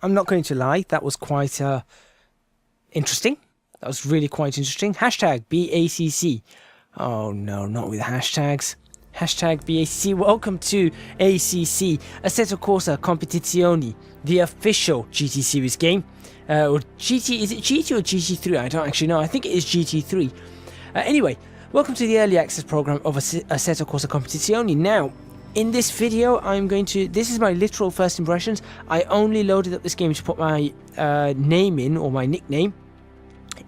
I'm not going to lie, that was quite interesting. That was really quite interesting. Hashtag BACC. Oh no, not with hashtags. Hashtag BACC. Welcome to ACC, Assetto Corsa Competizione, the official GT Series game. Or GT, is it GT or GT3? I don't actually know. I think it is GT3. Anyway, welcome to the early access program of Assetto Corsa Competizione. Now, in this video, this is my literal first impressions. I only loaded up this game to put my name in, or my nickname.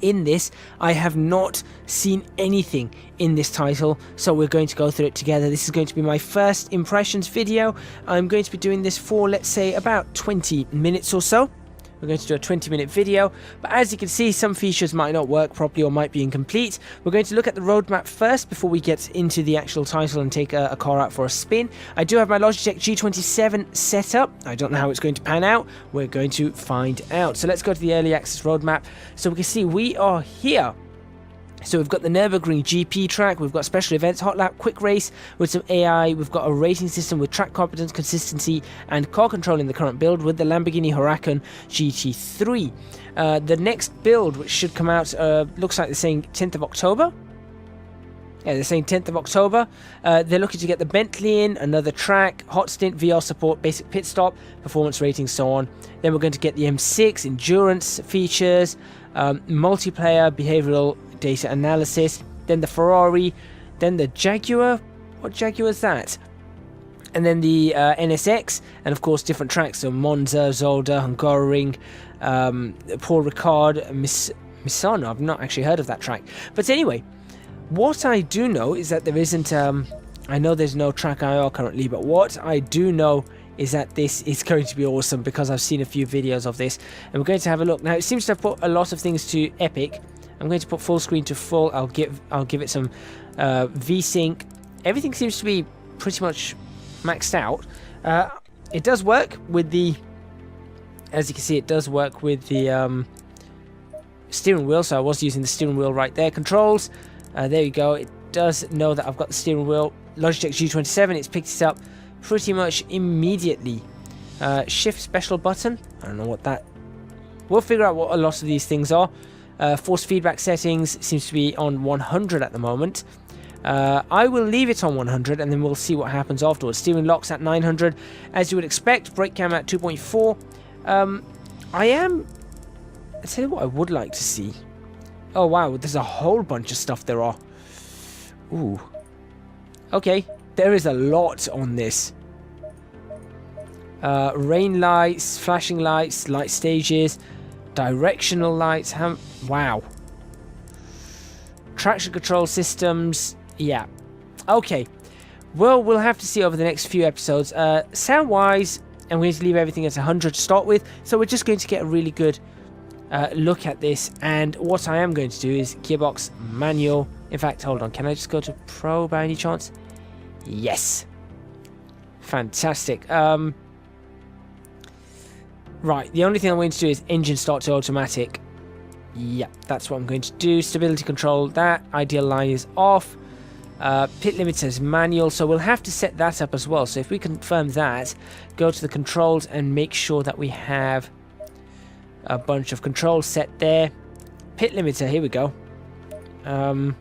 In this, I have not seen anything in this title, so we're going to go through it together. This is going to be my first impressions video. I'm going to be doing this for, let's say, about 20 minutes or so. We're going to do a 20-minute video, but as you can see, some features might not work properly or might be incomplete. We're going to look at the roadmap first before we get into the actual title and take a car out for a spin. I do have my Logitech G27 set up. I don't know how it's going to pan out. We're going to find out. So let's go to the early access roadmap. So we can see we are here. So we've got the Nurburgring GP track, we've got special events, hot lap, quick race with some AI, we've got a rating system with track competence, consistency and car control in the current build with the Lamborghini Huracan GT3. The next build, which should come out, looks like they're saying 10th of October. Yeah, they're saying 10th of October. They're looking to get the Bentley in, another track, hot stint, VR support, basic pit stop, performance rating, so on. Then we're going to get the M6, endurance features, multiplayer, behavioral data analysis, then the Ferrari, then the Jaguar. What Jaguar is that? And then the NSX, and of course different tracks, so Monza, Zolder, Hungaroring, Paul Ricard, Misano. I've not actually heard of that track. But anyway, what I do know is that there isn't, I know there's no track IR currently, but what I do know is that this is going to be awesome because I've seen a few videos of this, and we're going to have a look. Now, it seems to have put a lot of things to Epic. I'm going to put full screen to full. I'll give it some VSync. Everything seems to be pretty much maxed out. It does work with the, as you can see, it does work with the steering wheel. So I was using the steering wheel right there. Controls. There you go. It does know that I've got the steering wheel. Logitech G27. It's picked it up pretty much immediately. Shift special button. I don't know what that. We'll figure out what a lot of these things are. Force feedback settings seems to be on 100 at the moment. I will leave it on 100 and then we'll see what happens afterwards. Steering locks at 900 as you would expect. Brake cam at 2.4. I'll tell you what I would like to see. Oh wow, there's a whole bunch of stuff there are. Ooh. Okay, there is a lot on this. Rain lights, flashing lights, light stages, directional lights. Wow. Traction control systems. Yeah. Okay. Well, we'll have to see over the next few episodes. Sound wise, I'm going to leave everything at 100 to start with. So we're just going to get a really good look at this. And what I am going to do is Gearbox Manual. In fact, hold on. Can I just go to Pro by any chance? Yes. Fantastic. Right, the only thing I'm going to do is engine start to automatic. Yeah, that's what I'm going to do. Stability control, that ideal line is off. Pit limiter is manual, so we'll have to set that up as well. So if we confirm that, go to the controls and make sure that we have a bunch of controls set there. Pit limiter, here we go. Can't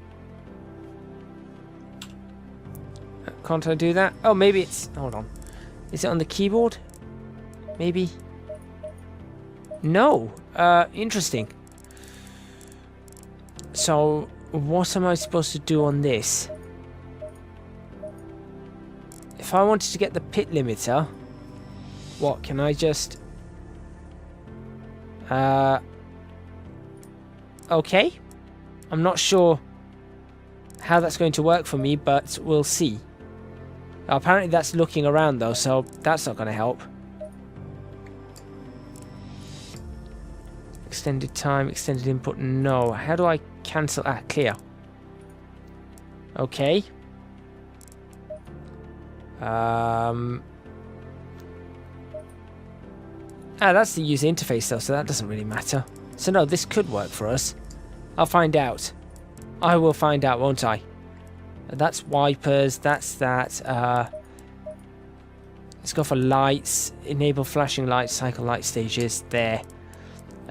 I do that? Oh, maybe it's... Hold on. Is it on the keyboard? Maybe... No. Interesting. So, what am I supposed to do on this? If I wanted to get the pit limiter, what, can I just... Okay. I'm not sure how that's going to work for me, but we'll see. Apparently that's looking around though, so that's not going to help. Extended time, extended input, no. How do I cancel? Ah, clear. Okay. That's the user interface though, so that doesn't really matter. So no, this could work for us. I'll find out. I will find out, won't I? That's wipers, that's that. Let's go for lights. Enable flashing lights, cycle light stages. There.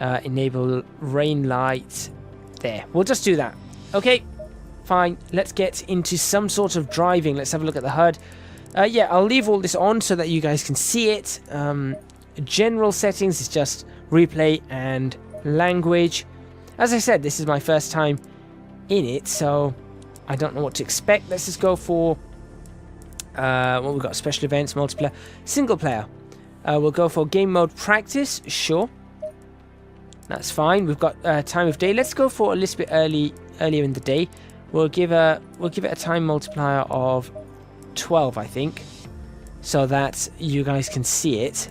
Enable rain light. There. We'll just do that. Okay. Fine. Let's get into some sort of driving. Let's have a look at the HUD. Yeah, I'll leave all this on so that you guys can see it. General settings is just replay and language. As I said, this is my first time in it, so I don't know what to expect. Let's just go for what we've got: special events, multiplayer, single player. We'll go for game mode practice. Sure, that's fine. We've got time of day. Let's go for a little bit earlier in the day. We'll give it a time multiplier of 12, I think, so that you guys can see it.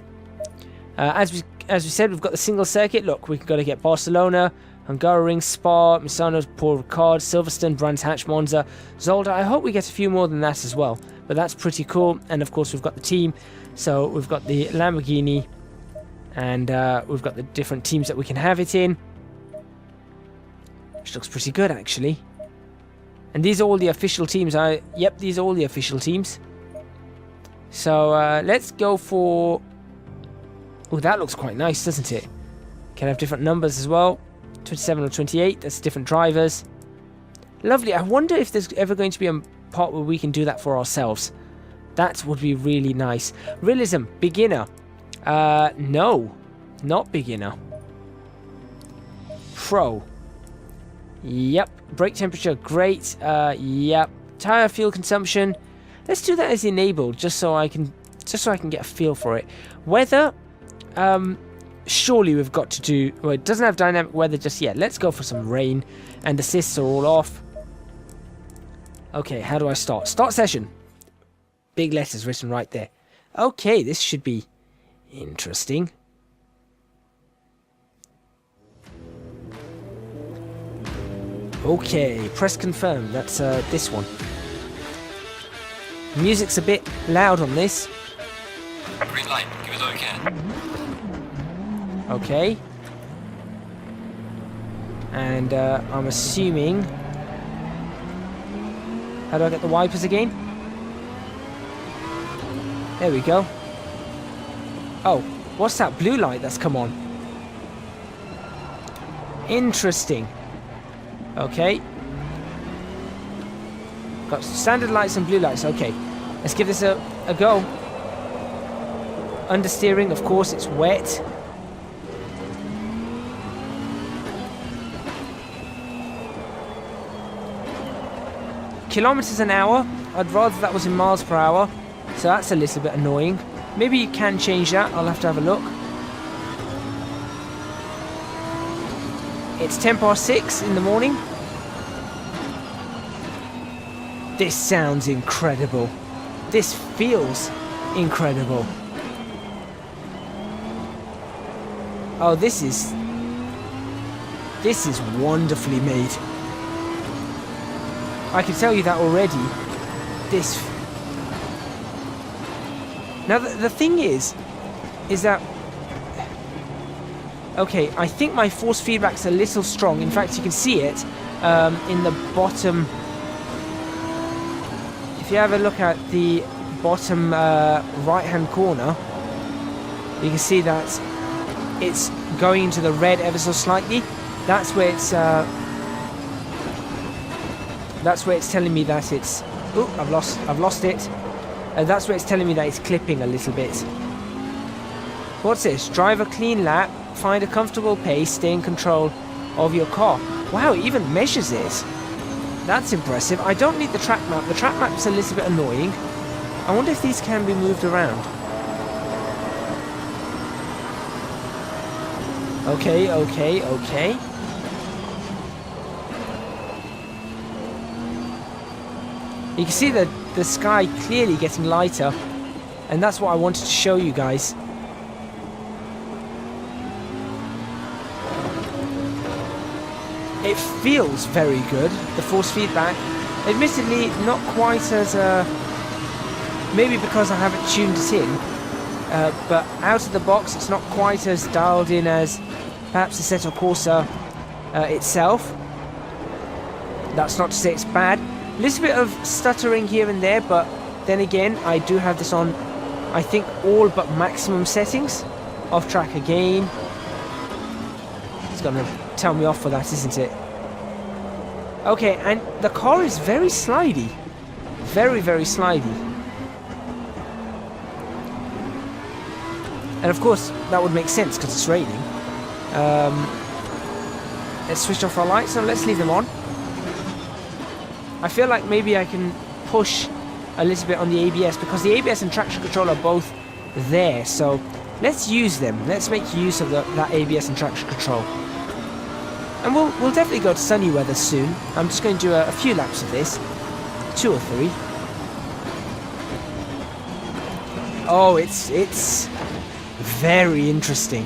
As we said, we've got the single circuit. Look, we've got to get Barcelona, Hungaroring, Spa, Misano, Paul Ricard, Silverstone, Brands Hatch, Monza, Zolder. I hope we get a few more than that as well, but that's pretty cool. And of course, we've got the team. So we've got the Lamborghini, and we've got the different teams that we can have it in, which looks pretty good, actually. And these are all the official teams. Yep, these are all the official teams. So let's go for... Oh, that looks quite nice, doesn't it? Can have different numbers as well. 27 or 28, that's different drivers. Lovely. I wonder if there's ever going to be a part where we can do that for ourselves. That would be really nice. Realism, beginner. No, not beginner. Pro. Yep. Brake temperature, great. Yep. Tire fuel consumption. Let's do that as enabled, just so I can get a feel for it. Weather. Surely we've got to do... Well, it doesn't have dynamic weather just yet. Let's go for some rain. And assists are all off. Okay, how do I start? Start session. Big letters written right there. Okay, this should be interesting. Okay, press confirm. That's this one. Music's a bit loud on this. Green light, give it all you can. Okay. And I'm assuming... How do I get the wipers again? There we go. Oh, what's that blue light that's come on? Interesting. Okay. Got standard lights and blue lights. Okay. Let's give this a go. Understeering, of course, it's wet. Kilometers an hour. I'd rather that was in miles per hour. So that's a little bit annoying. Maybe you can change that. I'll have to have a look. It's 6:10 in the morning. This sounds incredible. This feels incredible. Oh, this is wonderfully made. I can tell you that already. Now the thing is that, okay, I think my force feedback's a little strong. In fact, you can see it in the bottom. If you have a look at the bottom right-hand corner, you can see that it's going into the red ever so slightly. That's where it's telling me that it's... Oh, I've lost it. That's where it's telling me that it's clipping a little bit. What's this? Drive a clean lap, find a comfortable pace, stay in control of your car. Wow, it even measures it. That's impressive. I don't need the track map. The track map's a little bit annoying. I wonder if these can be moved around. Okay. You can see the sky clearly getting lighter, and that's what I wanted to show you guys. It feels very good, the force feedback. Admittedly, not quite as... maybe because I haven't tuned it in, but out of the box it's not quite as dialed in as perhaps Assetto Corsa itself. That's not to say it's bad. A little bit of stuttering here and there, but then again, I do have this on I think all but maximum settings. Off track again. It's going to tell me off for that, isn't it? Okay, and the car is very slidey. Very, very slidey. And of course, that would make sense because it's raining. Let's switch off our lights and let's leave them on. I feel like maybe I can push a little bit on the ABS because the ABS and traction control are both there. So let's use them. Let's make use of that ABS and traction control. And we'll definitely go to sunny weather soon. I'm just going to do a few laps of this. 2 or 3. Oh, it's very interesting.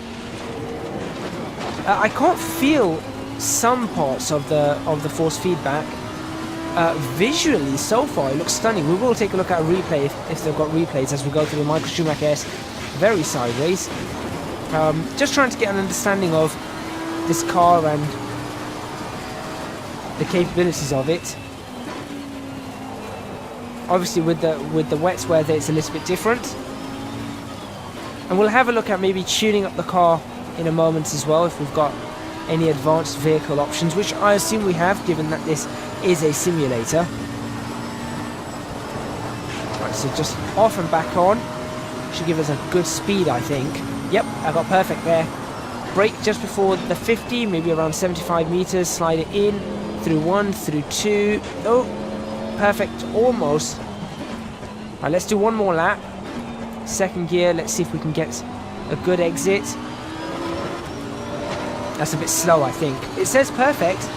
I can't feel some parts of the force feedback. Visually, so far, it looks stunning. We will take a look at a replay if they've got replays as we go through the Michael Schumacher-esque very sideways. Just trying to get an understanding of this car and the capabilities of it. Obviously, with the wet weather, it's a little bit different. And we'll have a look at maybe tuning up the car in a moment as well if we've got any advanced vehicle options, which I assume we have, given that this is a simulator. Right, so just off and back on. Should give us a good speed, I think. Yep, I got perfect there. Brake just before the 50, maybe around 75 meters. Slide it in, through 1, through 2. Oh, perfect, almost. Right, let's do one more lap. Second gear, let's see if we can get a good exit. That's a bit slow, I think. It says perfect.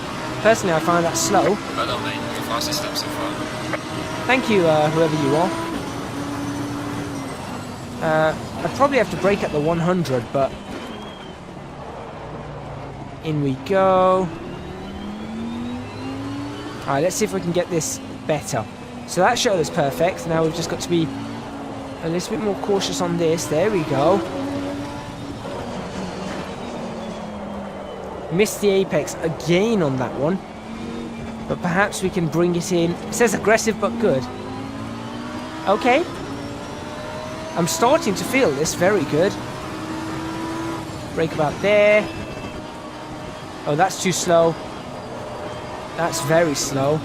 Personally, I find that slow. Well done, mate. Your fastest lap so far. Thank you, whoever you are. I'd probably have to brake at the 100, but... in we go. Alright, let's see if we can get this better. So that showed us perfect. Now we've just got to be a little bit more cautious on this. There we go. Missed the apex again on that one. But perhaps we can bring it in. It says aggressive but good. Okay. I'm starting to feel this very good. Brake about there. Oh, that's too slow. That's very slow.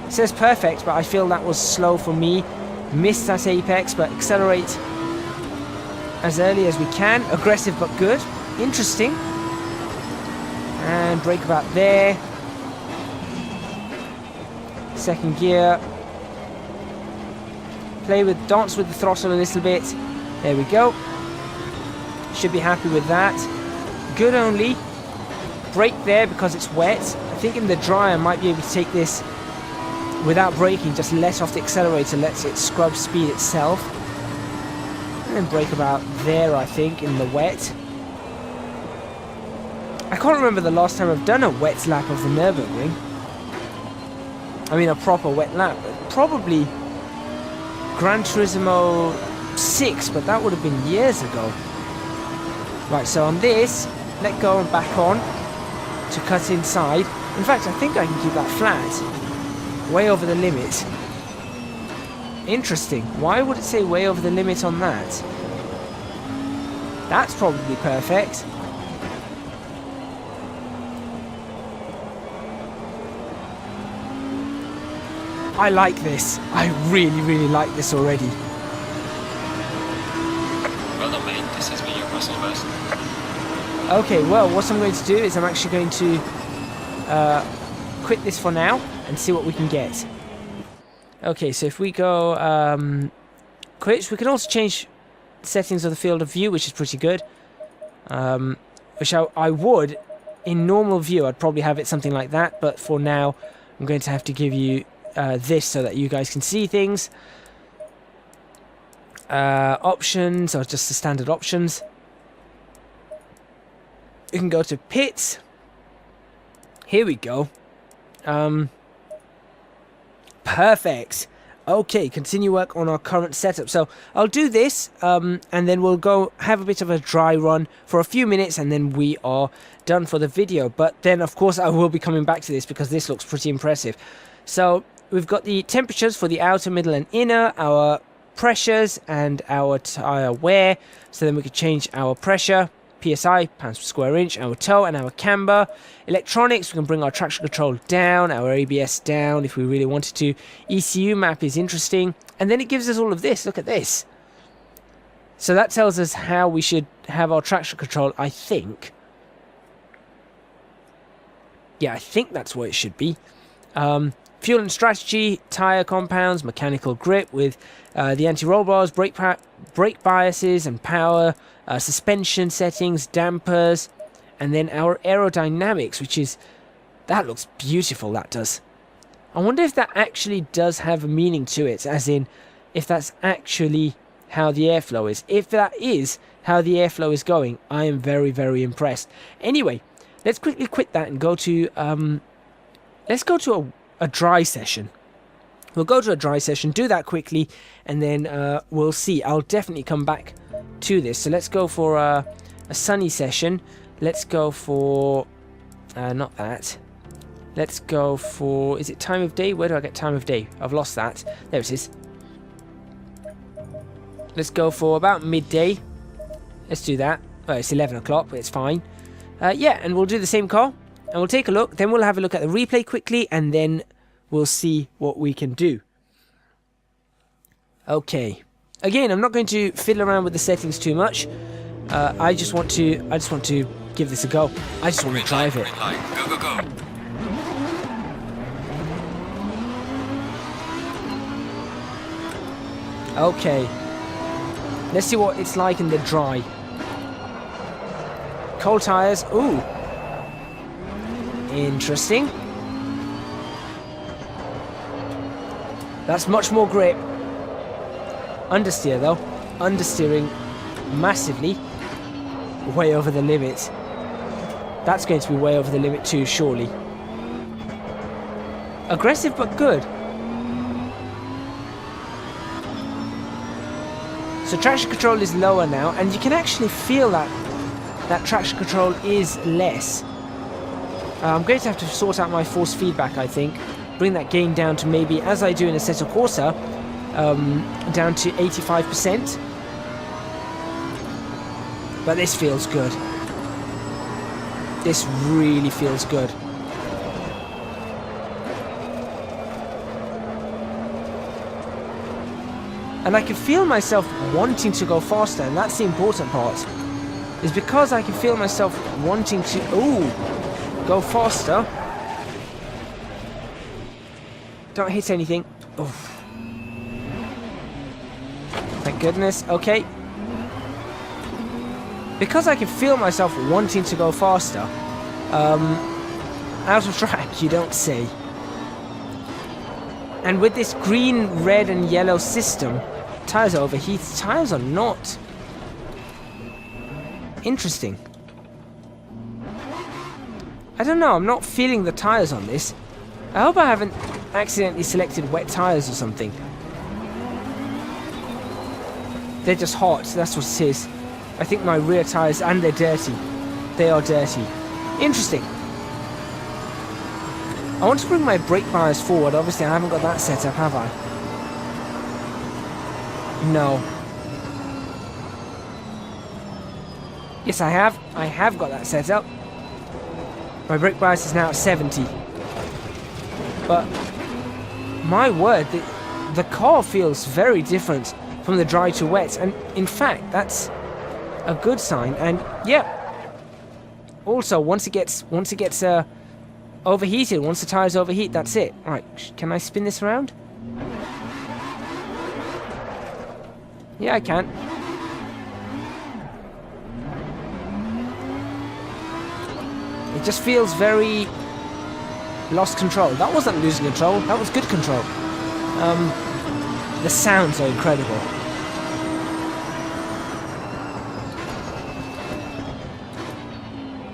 It says perfect, but I feel that was slow for me. Missed that apex, but accelerate as early as we can. Aggressive but good. Interesting. And brake about there. Second gear. Dance with the throttle a little bit. There we go. Should be happy with that. Good only. Brake there because it's wet. I think in the dry I might be able to take this without braking. Just let off the accelerator, let it scrub speed itself. And then brake about there, I think, in the wet. I can't remember the last time I've done a wet lap of the Nurburgring. I mean a proper wet lap. Probably Gran Turismo 6, but that would have been years ago. Right, so on this, let go and back on to cut inside. In fact, I think I can keep that flat. Way over the limit. Interesting. Why would it say way over the limit on that? That's probably perfect. I like this. I really, really like this already. Well done, mate. This has been your personal best. Okay, well, what I'm going to do is I'm actually going to quit this for now and see what we can get. Okay, so if we go quit, we can also change settings of the field of view, which is pretty good. Which I would, in normal view, I'd probably have it something like that, but for now, I'm going to have to give you this so that you guys can see things. Options, or just the standard options. You can go to pits. Here we go. Perfect. Okay, continue work on our current setup. So I'll do this, and then we'll go have a bit of a dry run for a few minutes, and then we are done for the video. But then, of course, I will be coming back to this because this looks pretty impressive. So we've got the temperatures for the outer, middle, and inner, our pressures and our tyre wear. So then we could change our pressure, PSI, pounds per square inch, our toe and our camber. Electronics, we can bring our traction control down, our ABS down if we really wanted to. ECU map is interesting. And then it gives us all of this. Look at this. So that tells us how we should have our traction control, I think. Yeah, I think that's what it should be. Fuel and strategy, tyre compounds, mechanical grip with the anti-roll bars, brake biases and power, suspension settings, dampers, and then our aerodynamics, which is... That looks beautiful, that does. I wonder if that actually does have a meaning to it, as in, if that's actually how the airflow is. If that is how the airflow is going, I am very, very impressed. Anyway, let's quickly quit that and go to... let's go to a dry session. We'll go to a dry session, do that quickly, and then we'll see. I'll definitely come back to this. So let's go for a sunny session. Let's go for... not that. Let's go for... Is it time of day? Where do I get time of day? I've lost that. There it is. Let's go for about midday. Let's do that. Well, it's 11 o'clock, but it's fine. Yeah, and we'll do the same car. And we'll take a look. Then we'll have a look at the replay quickly. And then we'll see what we can do. Okay. Again, I'm not going to fiddle around with the settings too much. I just want to give this a go. I just want to drive it. Go, go, go. Okay. Let's see what it's like in the dry. Cold tires. Ooh. Interesting. That's much more grip. Understeer though. Understeering massively. Way over the limit. That's going to be way over the limit too, surely. Aggressive but good. So traction control is lower now, and you can actually feel that traction control is less. I'm going to have to sort out my force feedback, I think. Bring that gain down to maybe, as I do in Assetto Corsa, down to 85%. But this feels good. This really feels good. And I can feel myself wanting to go faster, and that's the important part. Is because I can feel myself wanting to, go faster. Don't hit anything. Oof. Thank goodness. Okay. Because I can feel myself wanting to go faster, out of track, you don't say. And with this green, red and yellow system, tires are overheated, tires are not. Interesting. I don't know, I'm not feeling the tires on this. I hope I haven't accidentally selected wet tires or something. They're just hot, that's what it is. I think my rear tires, and they're dirty. They are dirty. Interesting. I want to bring my brake bias forward. Obviously, I haven't got that set up, have I? No. Yes, I have. I have got that set up. My brake bias is now at 70. But, my word, the car feels very different from the dry to wet. And, in fact, that's a good sign. And, yeah. Also, once it gets overheated, once the tires overheat, that's it. Right, can I spin this around? Yeah, I can. It just feels very lost control. That wasn't losing control, that was good control. The sounds are incredible.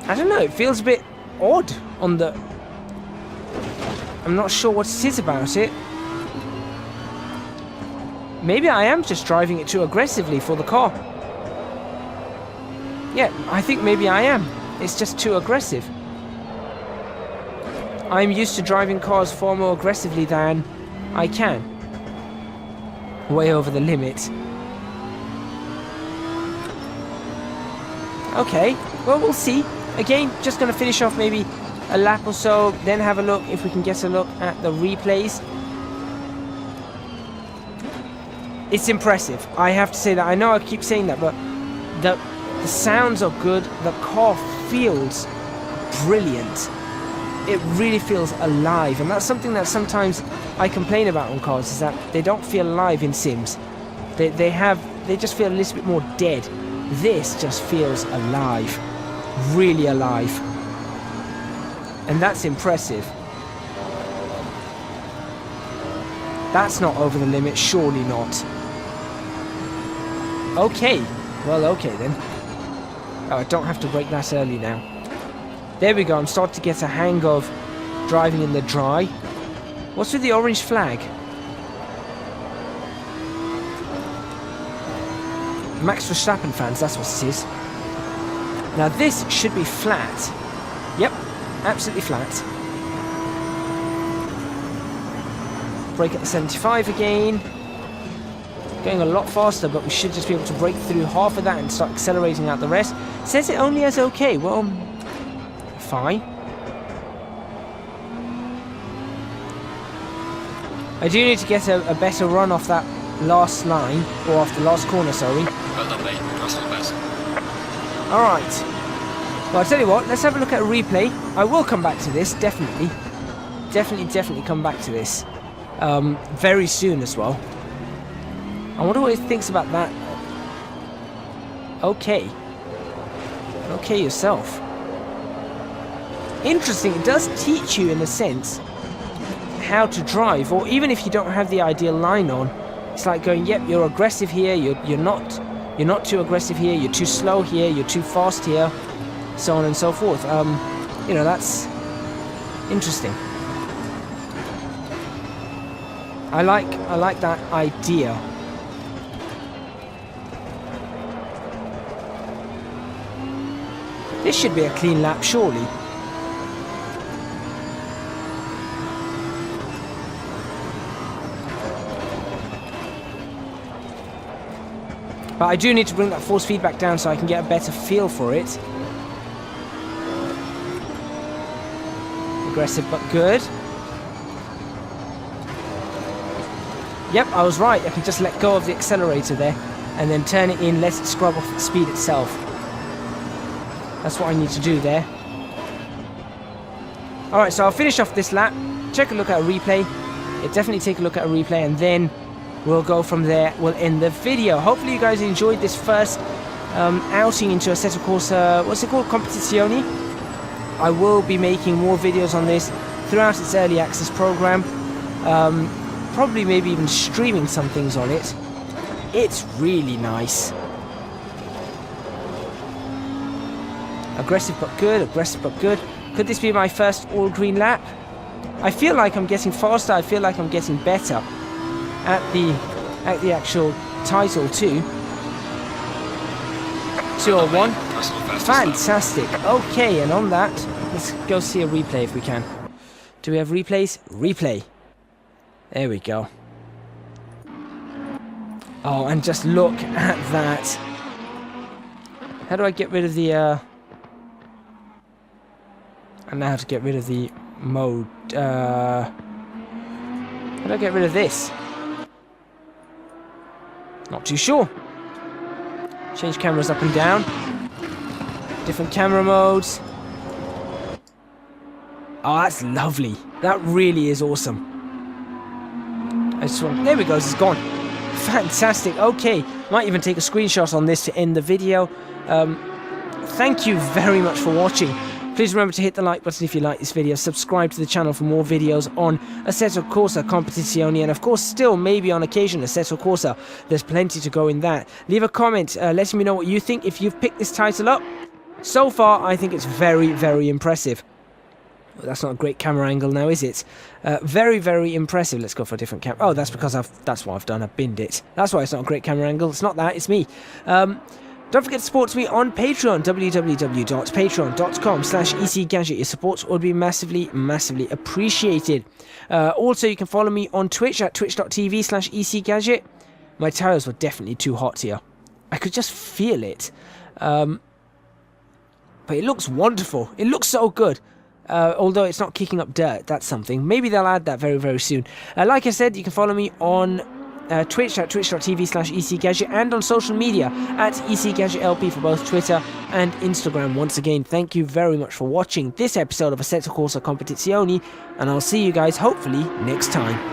I don't know, it feels a bit odd on the... I'm not sure what it is about it. Maybe I am just driving it too aggressively for the car. Yeah, I think maybe I am. It's just too aggressive. I'm used to driving cars far more aggressively than I can. way over the limit. Okay, well, we'll see. Again, just going to finish off maybe a lap or so, then have a look if we can get a look at the replays. It's impressive. I have to say that. I know I keep saying that, but the sounds are good. The car feels brilliant. It really feels alive, and that's something that sometimes I complain about on cars, is that they don't feel alive in sims. They just feel a little bit more dead. This just feels alive, really alive, and that's impressive. That's not over the limit, surely not. Okay, well, okay then. Oh, I don't have to brake that early now. There we go, I'm starting to get a hang of driving in the dry. What's with the orange flag? Max Verstappen fans, that's what it is. Now this should be flat. Yep, absolutely flat. Brake at the 75 again. Going a lot faster, but we should just be able to break through half of that and start accelerating out the rest. Says it only as okay. Well, fine. I do need to get a better run off that last line, or off the last corner, sorry. Well done, mate. That's not best. Alright. Well, I'll tell you what, let's have a look at a replay. I will come back to this, definitely. Definitely come back to this. Very soon as well. I wonder what he thinks about that. Okay. Okay yourself. Interesting, it does teach you in a sense how to drive, or even if you don't have the ideal line on, it's like going, yep, you're aggressive here, you're not too aggressive here, you're too slow here, you're too fast here, so on and so forth. You know, that's interesting. I like that idea. This should be a clean lap, surely. But I do need to bring that force feedback down so I can get a better feel for it. Aggressive but good. Yep, I was right. I can just let go of the accelerator there and then turn it in, let it scrub off the speed itself. That's what I need to do there. Alright, so I'll finish off this lap, check a look at a replay. Yeah, definitely take a look at a replay, and then we'll go from there. We'll end the video. Hopefully you guys enjoyed this first outing into Assetto Corsa, what's it called? Competizione. I will be making more videos on this throughout its early access program. Probably maybe even streaming some things on it. It's really nice. Aggressive but good, aggressive but good. Could this be my first all-green lap? I feel like I'm getting faster, I feel like I'm getting better at the actual title too. 201. Fantastic. Okay, and on that, let's go see a replay if we can. Do we have replays? Replay. There we go. Oh, and just look at that. How do I get rid of the I know how to get rid of the mode. How do I get rid of this? Not too sure. Change cameras up and down. Different camera modes. Oh, that's lovely. That really is awesome. I just want... There we go, it's gone. Fantastic. Okay, might even take a screenshot on this to end the video. Thank you very much for watching. Please remember to hit the like button if you like this video, subscribe to the channel for more videos on Assetto Corsa Competizione, and of course still maybe on occasion Assetto Corsa. There's plenty to go in that. Leave a comment letting me know what you think if you've picked this title up. So far I think it's very, very impressive. Well, that's not a great camera angle now, is it? Very, very impressive. Let's go for a different camera. Oh, that's because that's what I've done. I've binned it. That's why it's not a great camera angle. It's not that, it's me. Don't forget to support me on Patreon, www.patreon.com/ecgadget. Your support would be massively, massively appreciated. Also, you can follow me on Twitch at twitch.tv/ecgadget. My tyres were definitely too hot here. I could just feel it. But it looks wonderful. It looks so good. Although it's not kicking up dirt, that's something. Maybe they'll add that very, very soon. Like I said, you can follow me on Twitch at twitch.tv/ECGadget and on social media at ECGadgetLP for both Twitter and Instagram. Once again, thank you very much for watching this episode of Assetto Corsa Competizione, and I'll see you guys hopefully next time.